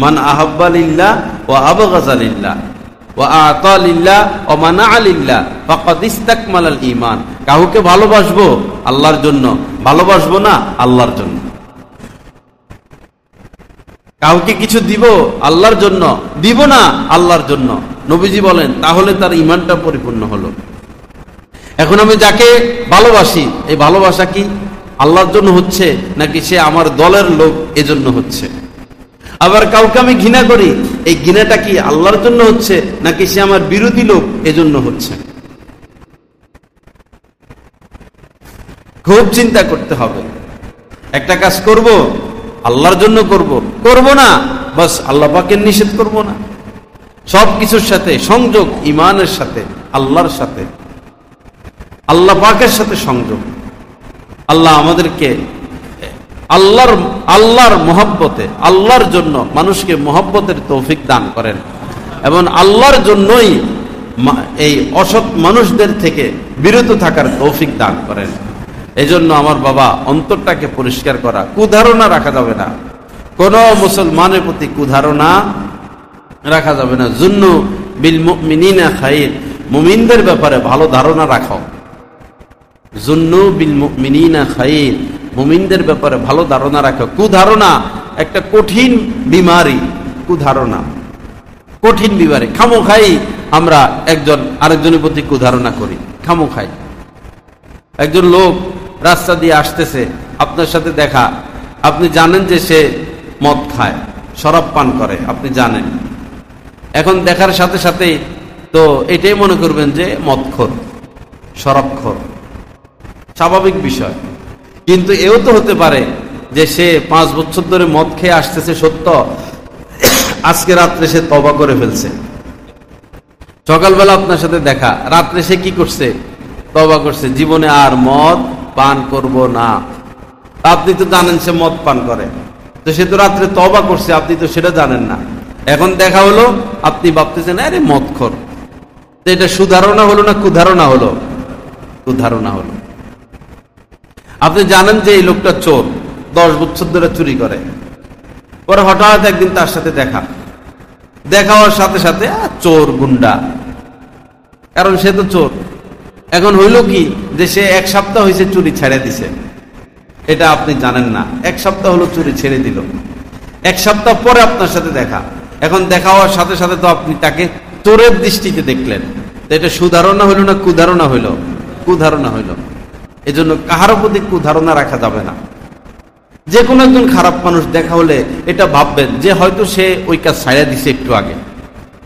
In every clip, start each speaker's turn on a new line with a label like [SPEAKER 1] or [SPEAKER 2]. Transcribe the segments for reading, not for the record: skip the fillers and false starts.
[SPEAKER 1] মান আহাব্বা লিল্লাহ ওয়া আবগাযা লিল্লাহ ওয়া আতা লিল্লাহ ওয়া মানাআ লিল্লাহ ফাকাদ ইসতাকমালাল ঈমান। কাউকে ভালোবাসবো আল্লাহর জন্য, ভালোবাসবো না আল্লাহর জন্য। কাউকে কিছু দিব আল্লাহর জন্য, দিব না আল্লাহর জন্য। নবীজি বলেন তাহলে তার ঈমানটা পরিপূর্ণ হলো। এখন আমি যাকে ভালোবাসি, এই ভালোবাসা কি আল্লাহর জন্য হচ্ছে নাকি সে আমার দলের লোক এজন্য হচ্ছে? আবার কাউকে আমি ঘৃণা করি, এই ঘৃণাটা কি আল্লাহর জন্য হচ্ছে নাকি সে আমার বিরোধী লোক এজন্য হচ্ছে? খুব চিন্তা করতে হবে। একটা কাজ করব আল্লাহর জন্য করব, করব না বাস আল্লাহ পাকের নিষেধ করব না। সব কিছুর সাথে সংযোগ, ঈমানের সাথে, আল্লাহর সাথে, আল্লাহ পাকের সাথে সংযোগ। আল্লাহ আমাদেরকে আল্লাহর মহব্বতে, আল্লাহর জন্য মানুষকে মহব্বতের তৌফিক দান করেন এবং আল্লাহর জন্যই এই অসৎ মানুষদের থেকে বিরত থাকার তৌফিক দান করেন। এই জন্য আমার বাবা অন্তরটাকে পরিষ্কার করা, কুধারণা রাখা যাবে না। কোন মুসলমানের প্রতি কুধারণা রাখা যাবে না। যুন্নু বিল মুমিনিনা খাইর, মুমিনদের ব্যাপারে ভালো ধারণা রাখো। যুন্নু বিল মুমিনিনা খাইর, মুমিনদের ব্যাপারে ভালো ধারণা রাখো। কুধারণা একটা কঠিন বিমারি, কুধারণা কঠিন বিমারি। খামোখাই আমরা একজন আরেকজনের প্রতি কুধারণা করি, খামোখাই। একজন লোক রাস্তা দিয়ে আসতেছে, আপনার সাথে দেখা, আপনি জানেন যে সে মদ খায়, শরাব পান করে, আপনি জানেন। এখন দেখার সাথে সাথে তো এটাই মনে করবেন যে মদখোর, শরাবখোর, স্বাভাবিক বিষয়। কিন্তু এও তো হতে পারে যে সে 5 বছর ধরে মদ খেয়ে আসতেছে সত্য, আজকে রাত্রে সে তওবা করে ফেলছে। সকালবেলা আপনার সাথে দেখা, রাত্রে সে কি করছে? তওবা করছে, জীবনে আর মদ পান করব না। আপনি তো জানেন সে মদ পান করে, তো সে তো রাত্রে তওবা করছে, আপনি তো সেটা জানেন না। এখন দেখা হলো, আপনি ভাবতেছেন আরে মদখোর। তো এটা সুধারণা হলো না কুধারণা হলো? কুধারণা হলো। আপনি জানেন যে এই লোকটা চোর, 10 বছর ধরে চুরি করে। পরে হঠাৎ একদিন তার সাথে দেখা হওয়ার সাথে সাথে চোর, গুন্ডা, কারণ সে তো চোর। এখন হইল কি যে সে 1 সপ্তাহ হয়েছে চুরি ছেড়ে দিছে, এটা আপনি জানেন না। 1 সপ্তাহ হলো চুরি ছেড়ে দিল, 1 সপ্তাহ পরে আপনার সাথে দেখা। এখন দেখা হওয়ার সাথে সাথে তো আপনি তাকে চোরের দৃষ্টিতে দেখলেন। তো এটা সুধারণা হইল না কুধারণা হইল? কুধারণা হইল। এজন্য কাহার প্রতি কুধারণা রাখা যাবে না। যে কোনো একজন খারাপ মানুষ দেখা হলে এটা ভাববেন যে হয়তো সে ওই কাজ ছেড়ে দিছে, একটু আগে,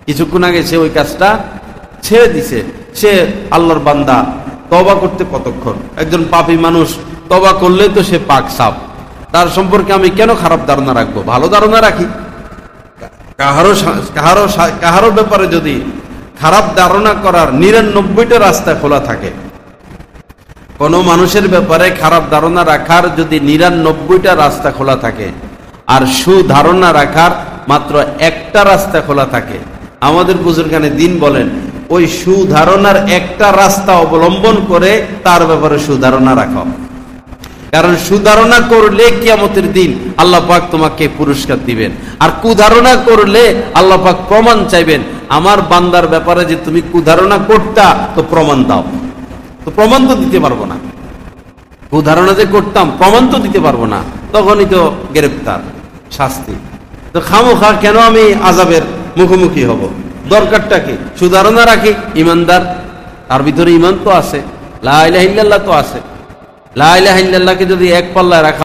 [SPEAKER 1] কিছুক্ষণ আগে সে ওই কাজটা ছেড়ে দিছে। সে আল্লাহর বান্দা, তওবা করতে কতক্ষণ? একজন পাপী মানুষ তওবা করলে তো সে পাক সাফ। তার সম্পর্কে আমি কেন খারাপ ধারণা রাখবো? ভালো ধারণা রাখি। কাহারো ব্যাপারে যদি খারাপ ধারণা করার 99টা রাস্তা খোলা থাকে, কোন মানুষের ব্যাপারে খারাপ ধারণা রাখার যদি 99টা রাস্তা খোলা থাকে, আর সুধারণা রাখার মাত্র একটা রাস্তা খোলা থাকে, আমাদের বুজুর্গানে দিন বলেন ওই সুধারণার একটা রাস্তা অবলম্বন করে তার ব্যাপারে সুধারণা রাখো। কারণ সুধারণা করলে কিয়ামতের দিন আল্লাহ পাক তোমাকে পুরস্কার দিবেন, আর কুধারণা করলে আল্লাহ পাক প্রমাণ চাইবেন। আমার বান্দার ব্যাপারে যে তুমি কুধারণা করতা, তো প্রমাণ দাও। তো প্রমাণ তো দিতে পারবো না। কুধারণা যে করতাম, প্রমাণ তো দিতে পারবো না, তখনই তো গ্রেফতার, শাস্তি। তো খামোখা কেন আমি আযাবের মুখোমুখি হব? দরকারটা কি? সুধারণা রাখি, ইমানদার, তার ভিতরে ইমান তো আছে, লা ইলাহা ইল্লাল্লাহ তো আছে। লা ইলাহা ইল্লাল্লাহকে যদি এক পাল্লায় রাখা